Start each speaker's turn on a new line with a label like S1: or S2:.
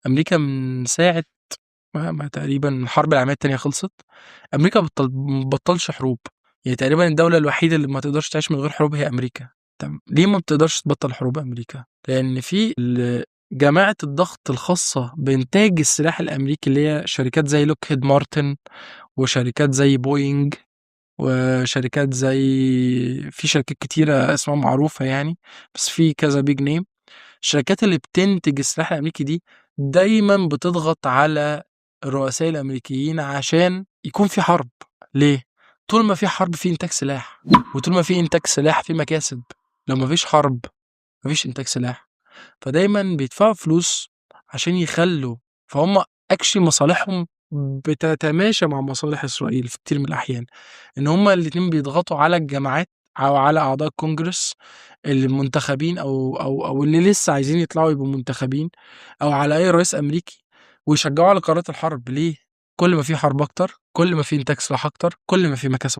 S1: أمريكا من ساعة ما تقريبًا الحرب العالمية التانية خلصت، أمريكا ما بتبطّلش حروب، يعني تقريبًا الدولة الوحيدة اللي ما تقدرش تعيش من غير حروب هي أمريكا. ليه ما بتقدرش تبطّل حروب أمريكا؟ لإن في جماعة الضغط الخاصة بإنتاج السلاح الأمريكي اللي هي شركات زي Lockheed Martin وشركات زي Boeing وشركات زي في شركات كتيرة أسماء معروفة يعني، بس في كذا big name. الشركات اللي بتنتج السلاح الأمريكي دي دايمًا بتضغط على الرؤساء الأمريكيين عشان يكون في حرب. ليه؟ طول ما في حرب في إنتاج سلاح، وطول ما في إنتاج سلاح في مكاسب. لو ما فيش حرب ما فيش إنتاج سلاح. فدايمًا بيدفعوا فلوس عشان يخلّوا فهُم actually مصالحهم بتتماشى مع مصالح إسرائيل في كتير من الأحيان، إن هُم الاتنين بيضغطوا على الجماعات أو على أعضاء الكونجرس المنتخبين أو اللي لسه عايزين يطلعوا يبقوا منتخبين، أو على أي رئيس أمريكي، ويشجعوه على قرارات الحرب. ليه؟ كل ما في حرب أكتر، كل ما في إنتاج سلاح أكتر، كل ما في مكاسب